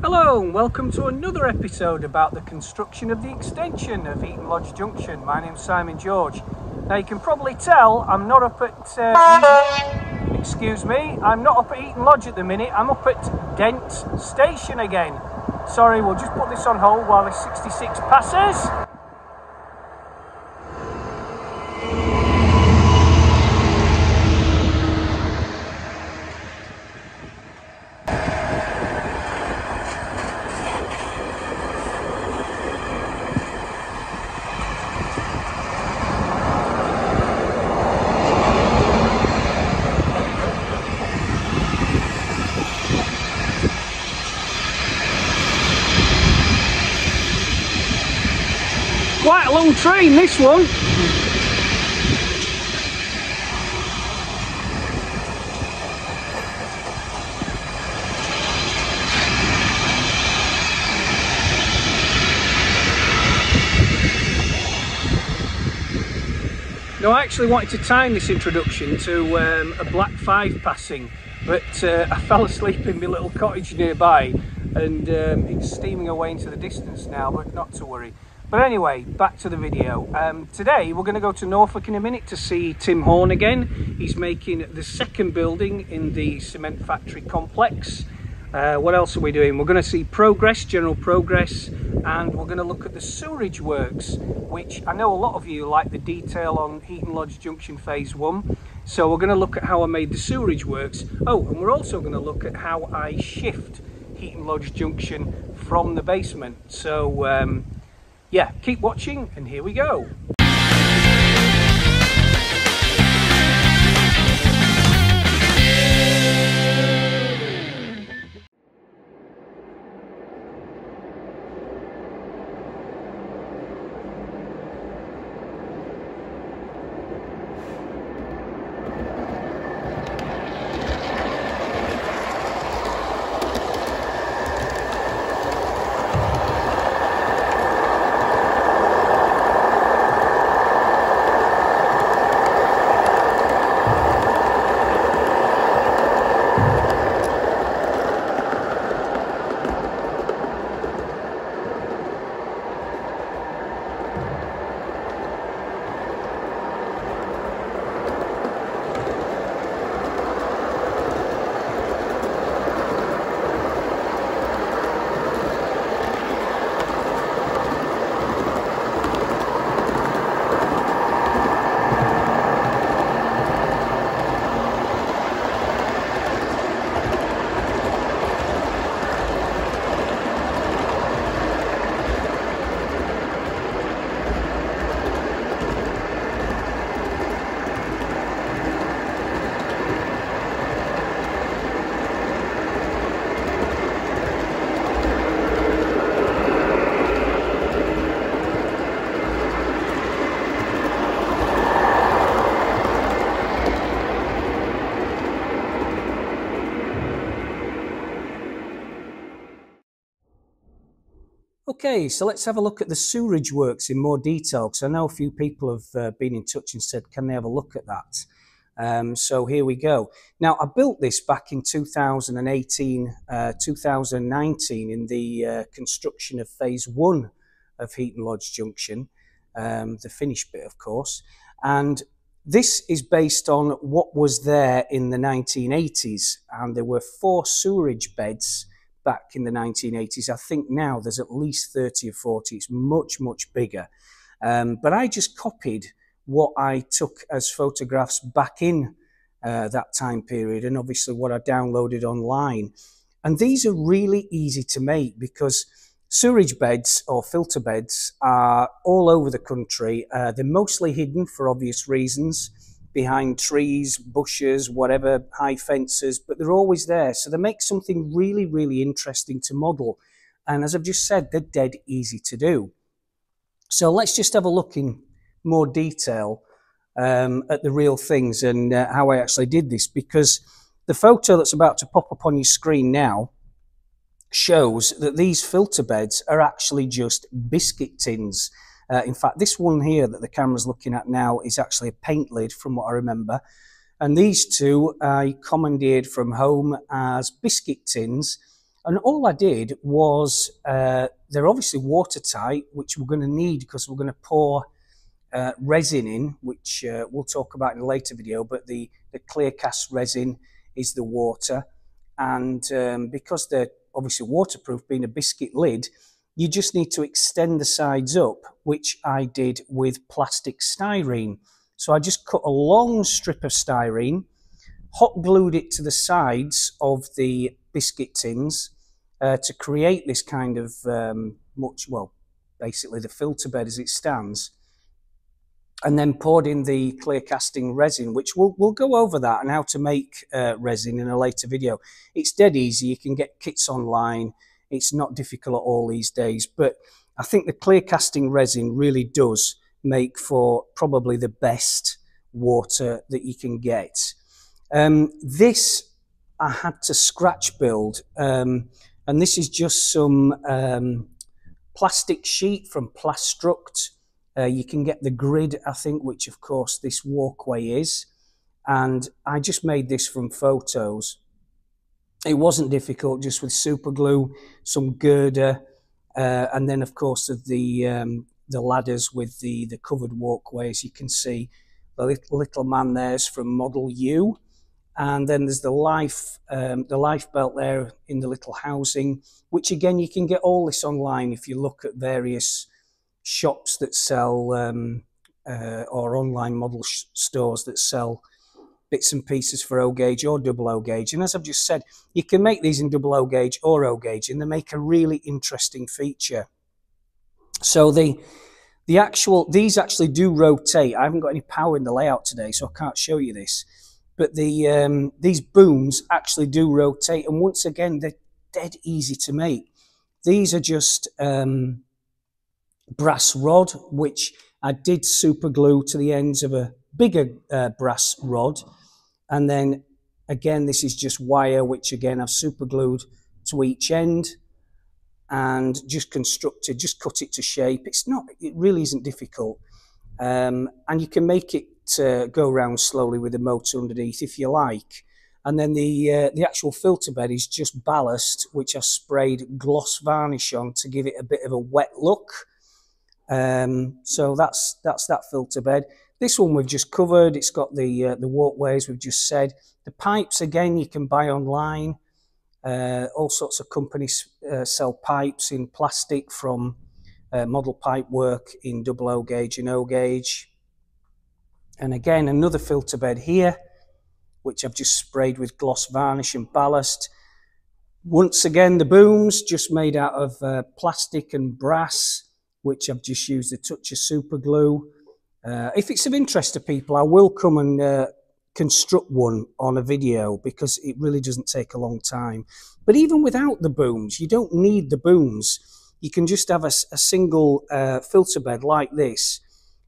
Hello and welcome to another episode about the construction of the extension of Heaton Lodge Junction. My name's Simon George. Now you can probably tell I'm not up at I'm not up at Heaton Lodge at the minute. I'm up at Dent Station again. Sorry, we'll just put this on hold while this 66 passes. Quite a long train, this one. Now I actually wanted to time this introduction to a Black 5 passing, but I fell asleep in my little cottage nearby and it's steaming away into the distance now, but not to worry. But anyway, back to the video. Today we're going to go to Norfolk in a minute to see Tim Horn again. He's making the second building in the cement factory complex. What else are we doing? We're going to see progress, general progress, and we're going to look at the Sewerage Works, which I know a lot of you like the detail on Heaton Lodge Junction Phase 1. So we're going to look at how I made the Sewerage Works. Oh, and we're also going to look at how I shift Heaton Lodge Junction from the basement. So yeah, keep watching and here we go. Okay, so let's have a look at the Sewerage Works in more detail, because I know a few people have been in touch and said, can they have a look at that? So here we go. Now, I built this back in 2018, 2019 in the construction of Phase 1 of Heaton Lodge Junction, the finished bit, of course. And this is based on what was there in the 1980s, and there were 4 sewerage beds back in the 1980s. I think now there's at least 30 or 40. It's much, much bigger. But I just copied what I took as photographs back in that time period, and obviously what I downloaded online. And these are really easy to make because sewerage beds or filter beds are all over the country. They're mostly hidden for obvious reasons, behind trees, bushes, whatever, high fences, but they're always there. So they make something really, really interesting to model. And as I've just said, they're dead easy to do. So let's just have a look in more detail at the real things and how I actually did this, because the photo that's about to pop up on your screen now shows that these filter beds are actually just biscuit tins. In fact, this one here that the camera's looking at now is actually a paint lid from what I remember. And these two I commandeered from home as biscuit tins. And all I did was, they're obviously watertight, which we're going to need because we're going to pour resin in, which we'll talk about in a later video, but the clear cast resin is the water. And because they're obviously waterproof, being a biscuit lid, you just need to extend the sides up, which I did with plastic styrene. So I just cut a long strip of styrene, hot glued it to the sides of the biscuit tins to create this kind of basically the filter bed as it stands, and then poured in the clear casting resin, which we'll go over that and how to make resin in a later video. It's dead easy. You can get kits online. It's not difficult at all these days, but I think the clear casting resin really does make for probably the best water that you can get. This I had to scratch build, and this is just some plastic sheet from Plastruct. You can get the grid, I think, which of course this walkway is, and I just made this from photos. It wasn't difficult, just with super glue, some girder, and then of course of the ladders with the covered walkway. As you can see, the little man there's from Model U, and then there's the life belt there in the little housing, which again you can get all this online if you look at various shops that sell or online model stores that sell bits and pieces for O gauge or double O gauge. And as I've just said, you can make these in double O gauge or O gauge, and they make a really interesting feature. So these actually do rotate. I haven't got any power in the layout today, so I can't show you this. But these booms actually do rotate, and once again, they're dead easy to make. These are just brass rod, which I did super glue to the ends of a bigger brass rod, and then again this is just wire, which again I've super glued to each end and just cut it to shape. It really isn't difficult, and you can make it go around slowly with the motor underneath if you like. And then the actual filter bed is just ballast, which I sprayed gloss varnish on to give it a bit of a wet look. So that's that filter bed. This one we've just covered. It's got the walkways we've just said. The pipes, again, you can buy online. All sorts of companies sell pipes in plastic, from Model Pipe Work in double O gauge and O gauge. And again, another filter bed here, which I've just sprayed with gloss varnish and ballast. Once again, the booms just made out of plastic and brass, which I've just used a touch of super glue. If it's of interest to people, I will come and construct one on a video, because it really doesn't take a long time. But even without the booms, you don't need the booms. You can just have a single filter bed like this,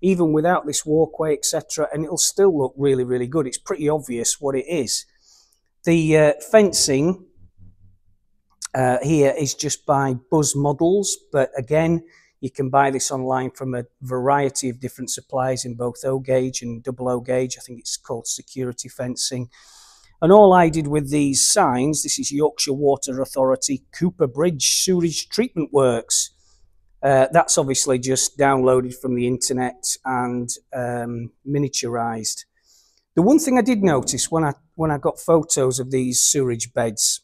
even without this walkway, etc., and it'll still look really, really good. It's pretty obvious what it is. The fencing here is just by Buzz Models, but again, you can buy this online from a variety of different suppliers in both O gauge and double O gauge. I think it's called Security Fencing. And all I did with these signs, this is Yorkshire Water Authority, Cooper Bridge Sewerage Treatment Works. That's obviously just downloaded from the internet and miniaturized. The one thing I did notice when I got photos of these sewerage beds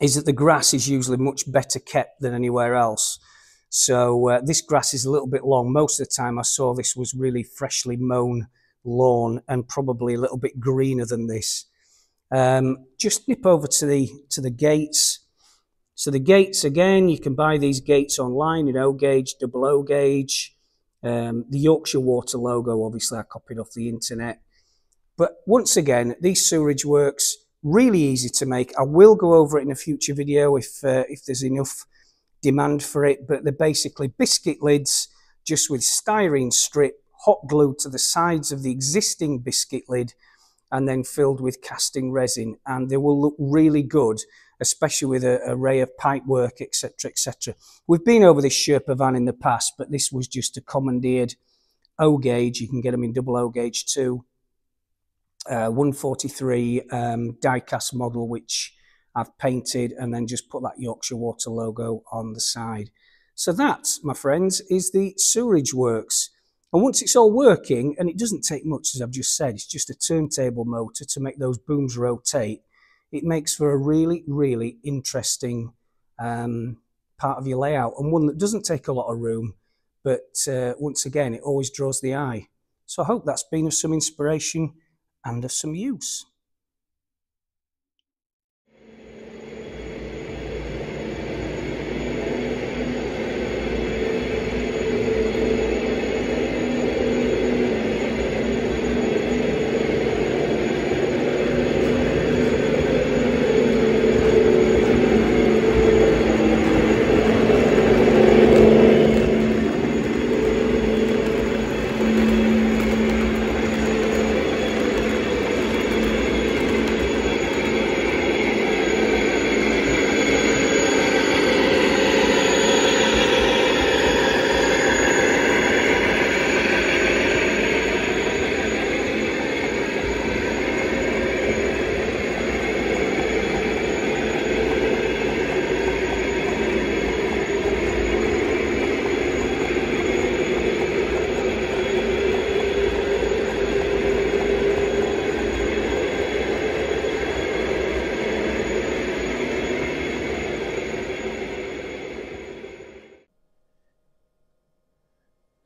is that the grass is usually much better kept than anywhere else. So this grass is a little bit long. Most of the time I saw this was really freshly mown lawn and probably a little bit greener than this. Just nip over to the gates. So the gates, again, you can buy these gates online in O gauge, double O gauge. The Yorkshire Water logo, obviously I copied off the internet. But once again, these Sewerage Works, really easy to make. I will go over it in a future video if there's enough demand for it, but they're basically biscuit lids just with styrene strip hot glued to the sides of the existing biscuit lid and then filled with casting resin, and they will look really good, especially with an array of pipe work, etc., etc. We've been over this Sherpa van in the past, but this was just a commandeered O gauge. You can get them in double O gauge too. 143 die cast model, which I've painted and then just put that Yorkshire Water logo on the side. So that, my friends, is the Sewerage Works. And once it's all working, and it doesn't take much, as I've just said, it's just a turntable motor to make those booms rotate. It makes for a really, really interesting part of your layout, and one that doesn't take a lot of room, but once again, it always draws the eye. So I hope that's been of some inspiration and of some use.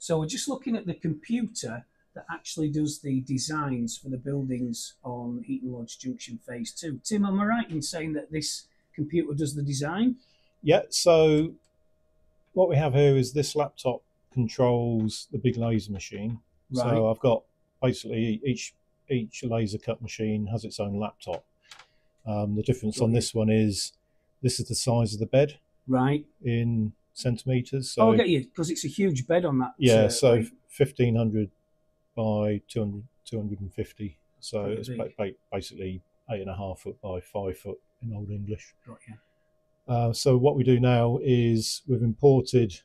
So we're just looking at the computer that actually does the designs for the buildings on Heaton Lodge Junction Phase 2. Tim, am I right in saying that this computer does the design? Yeah, so what we have here is this laptop controls the big laser machine. Right. So I've got basically each laser cut machine has its own laptop. The difference on this one is this is the size of the bed. Right. In centimeters. So, I get you, because it's a huge bed on that. Yeah, so 1500 by 250. So it's basically 8.5 foot by 5 foot in Old English. Got you. So what we do now is we've imported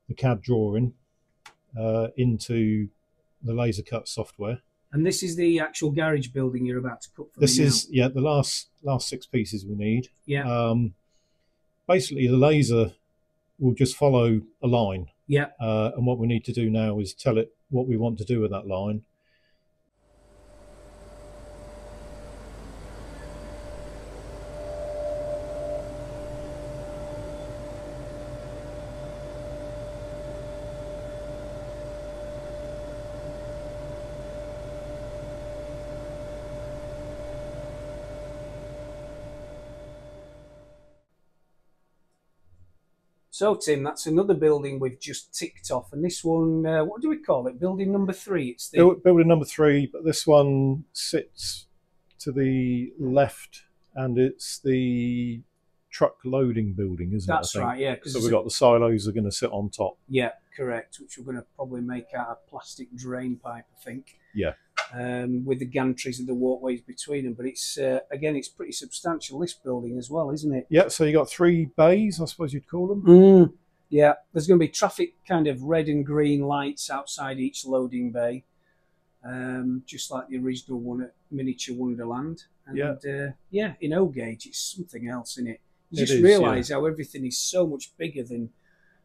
the CAD drawing into the laser cut software. And this is the actual garage building you're about to cut for This is now. Yeah, the last 6 pieces we need. Yeah. Basically, the laser will just follow a line. Yeah. And what we need to do now is tell it what we want to do with that line. So, Tim, that's another building we've just ticked off. And this one, what do we call it? Building number 3. It's the building number 3, but this one sits to the left, and it's the truck loading building, isn't it? That's right, yeah. So we've got the silos are going to sit on top. Yeah, correct, which we're going to probably make out of plastic drain pipe, I think. Yeah. With the gantries and the walkways between them. But it's, again, it's pretty substantial, this building as well, isn't it? Yeah, so you got 3 bays, I suppose you'd call them. Yeah, there's going to be traffic kind of red and green lights outside each loading bay. Just like the original one at Miniature Wonderland. And yeah, in O-Gauge, it's something else, isn't it? You just realise how everything is so much bigger than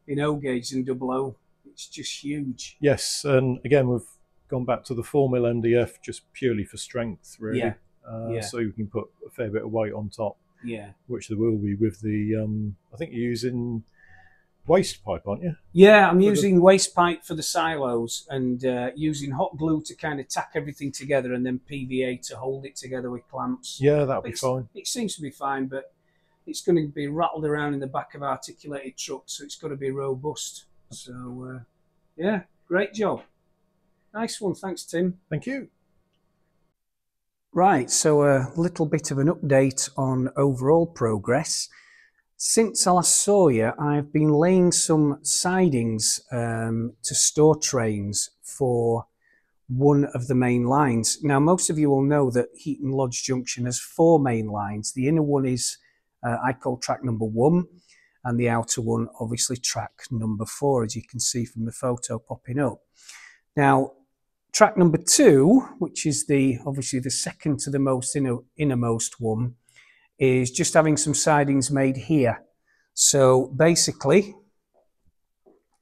in O-Gauge and 00. It's just huge. Yes, and again, we've gone back to the 4mm MDF just purely for strength, really. Yeah. So you can put a fair bit of weight on top. Yeah. Which there will be with the, I think you're using waste pipe, aren't you? Yeah, I'm using waste pipe for the silos and using hot glue to kind of tack everything together, and then PVA to hold it together with clamps. Yeah, that'll be fine. It seems to be fine, but it's going to be rattled around in the back of articulated trucks, so it's got to be robust. So, yeah, great job. Nice one. Thanks, Tim. Thank you. Right, so a little bit of an update on overall progress. Since I last saw you, I've been laying some sidings to store trains for one of the main lines. Now, most of you will know that Heaton Lodge Junction has 4 main lines. The inner one is, I call track number 1, and the outer one, obviously, track number 4, as you can see from the photo popping up. Now, track number 2, which is obviously the second to the most innermost one, is just having some sidings made here. So basically,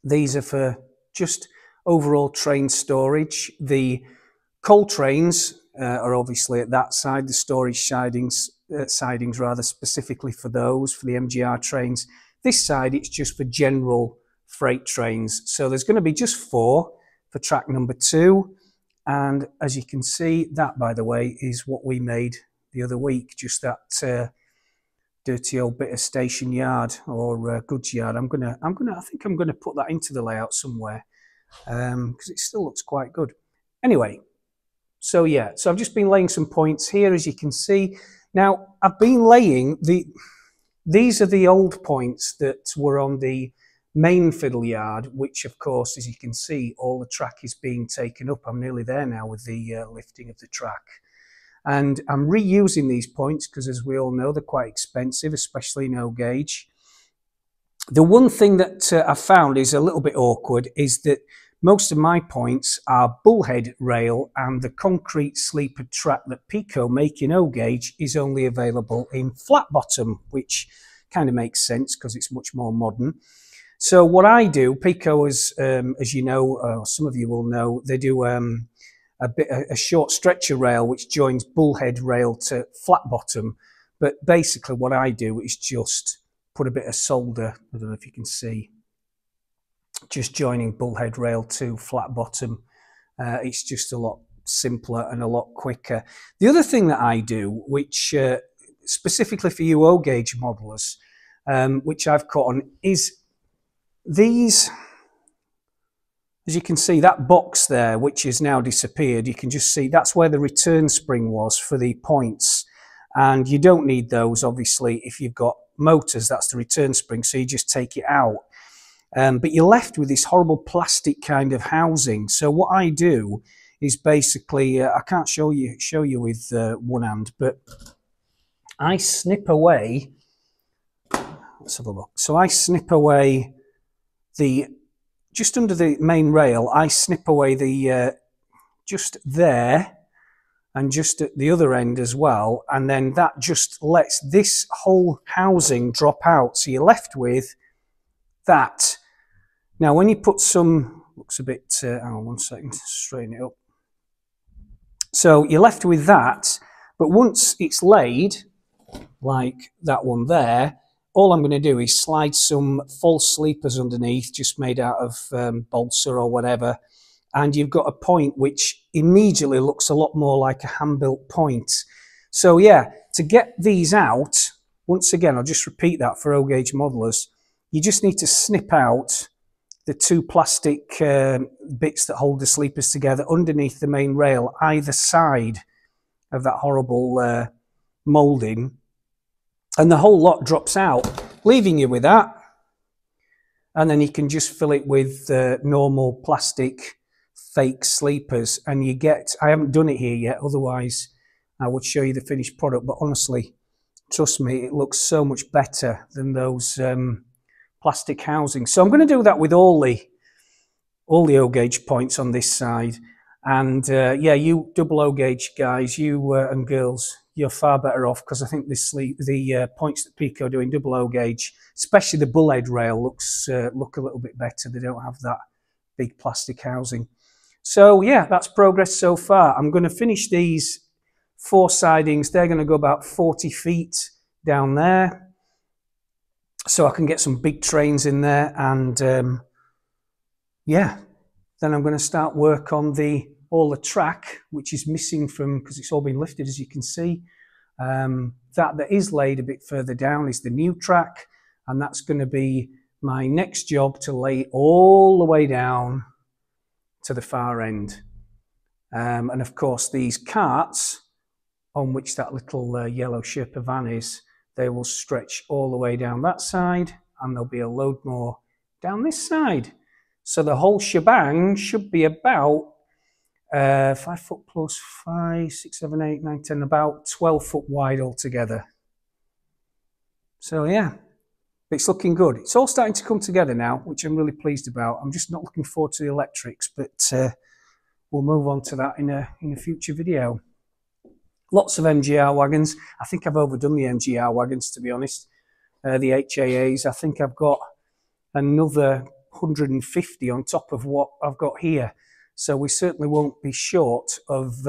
these are for just overall train storage. The coal trains are obviously at that side, the storage sidings rather specifically for those, for the MGR trains. This side, it's just for general freight trains. So there's going to be just 4 for track number 2. And as you can see, that, by the way, is what we made the other week, just that dirty old bit of station yard or goods yard. I think I'm gonna put that into the layout somewhere because it still looks quite good. Anyway, so yeah, so I've just been laying some points here, as you can see. Now I've been laying these are the old points that were on the main fiddle yard, which of course, as you can see, all the track is being taken up. I'm nearly there now with the lifting of the track. And I'm reusing these points because, as we all know, they're quite expensive, especially in O gauge. The one thing that I found is a little bit awkward is that most of my points are bullhead rail, and the concrete sleeper track that Peco make in O gauge is only available in flat bottom, which kind of makes sense because it's much more modern. So what I do, Peco is, as you know, some of you will know, they do a short stretcher rail which joins bullhead rail to flat bottom. But basically what I do is just put a bit of solder, I don't know if you can see, just joining bullhead rail to flat bottom. It's just a lot simpler and a lot quicker. The other thing that I do, which specifically for you O gauge modelers, which I've caught on, is these. As you can see, that box there, which has now disappeared, you can just see that's where the return spring was for the points. And you don't need those, obviously, if you've got motors. That's the return spring, so you just take it out. But you're left with this horrible plastic kind of housing. So what I do is basically, I can't show you with one hand, but I snip away. Let's have a look. So I snip away just under the main rail, I snip away the, just there, and just at the other end as well, and then that just lets this whole housing drop out, so you're left with that. Now when you put some, looks a bit, hang on one second, straighten it up. So you're left with that, but once it's laid, like that one there, all I'm going to do is slide some false sleepers underneath, just made out of balsa or whatever, and you've got a point which immediately looks a lot more like a hand-built point. So yeah, to get these out, once again, I'll just repeat that for O gauge modelers, you just need to snip out the 2 plastic bits that hold the sleepers together underneath the main rail, either side of that horrible moulding, and the whole lot drops out, leaving you with that. And then you can just fill it with normal plastic fake sleepers, and you get, I haven't done it here yet, otherwise I would show you the finished product, but honestly, trust me, it looks so much better than those plastic housings. So I'm going to do that with all the O gauge points on this side. And yeah, you double O gauge guys, you and girls, you're far better off, because I think the points that Peco do in double O gauge, especially the bullhead rail, look a little bit better. They don't have that big plastic housing. So yeah, that's progress so far. I'm going to finish these 4 sidings. They're going to go about 40 feet down there, so I can get some big trains in there. And yeah, then I'm going to start work on all the track, which is missing from, because it's all been lifted, as you can see. That is laid a bit further down is the new track, and that's going to be my next job, to lay all the way down to the far end. And of course, these carts on which that little yellow Sherpa van is, they will stretch all the way down that side, and there'll be a load more down this side. So the whole shebang should be about 5 foot plus 5, 6, 7, 8, 9, 10, about 12 foot wide altogether. So yeah, it's looking good. It's all starting to come together now, which I'm really pleased about. I'm just not looking forward to the electrics, but we'll move on to that in a future video. Lots of MGR wagons. I think I've overdone the MGR wagons, to be honest. The HAAs, I think I've got another 150 on top of what I've got here. So we certainly won't be short of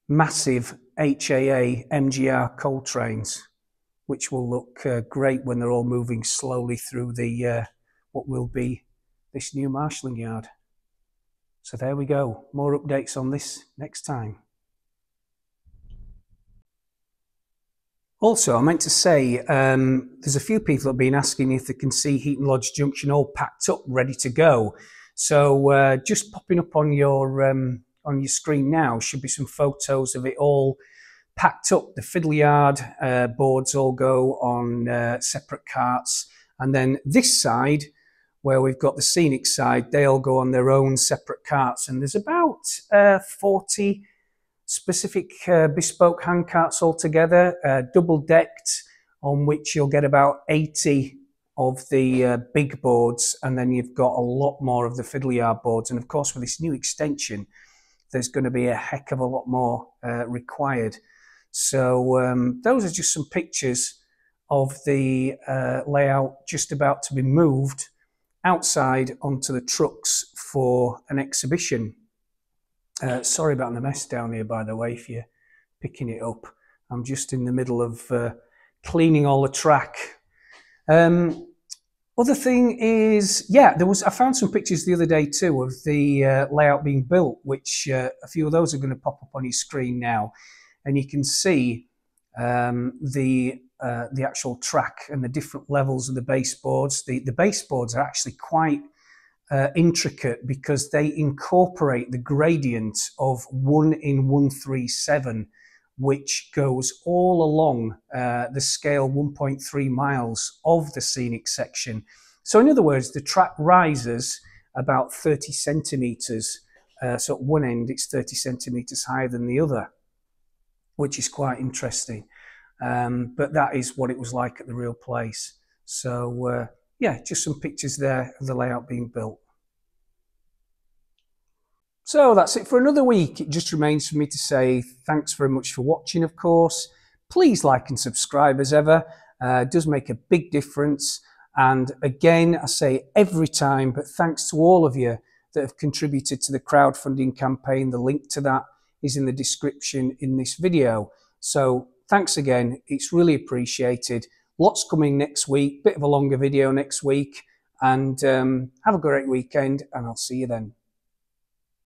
massive HAA MGR coal trains, which will look great when they're all moving slowly through the what will be this new marshalling yard. So there we go. More updates on this next time. Also, I meant to say, there's a few people that have been asking if they can see Heaton Lodge Junction all packed up, ready to go. So just popping up on your screen now should be some photos of it all packed up. The fiddle yard boards all go on separate carts, and then this side, where we've got the scenic side, they all go on their own separate carts. And there's about 40 specific bespoke hand carts altogether, double decked, on which you'll get about 80 of the big boards, and then you've got a lot more of the fiddle yard boards. And of course, with this new extension, there's going to be a heck of a lot more required. So those are just some pictures of the layout just about to be moved outside onto the trucks for an exhibition. Sorry about the mess down here, by the way, if you're picking it up. I'm just in the middle of cleaning all the track. Other thing is, yeah, I found some pictures the other day too of the layout being built, which a few of those are going to pop up on your screen now, and you can see the actual track and the different levels of the baseboards. The baseboards are actually quite intricate because they incorporate the gradient of 1 in 137, which goes all along the scale 1.3 miles of the scenic section. So in other words, the track rises about 30 centimetres. So at one end, it's 30 centimetres higher than the other, which is quite interesting. But that is what it was like at the real place. So yeah, just some pictures there of the layout being built. So that's it for another week. It just remains for me to say thanks very much for watching, of course. Please like and subscribe as ever. It does make a big difference. And again, I say every time, but thanks to all of you that have contributed to the crowdfunding campaign. The link to that is in the description in this video. So thanks again. It's really appreciated. Lots coming next week. Bit of a longer video next week. And have a great weekend, and I'll see you then.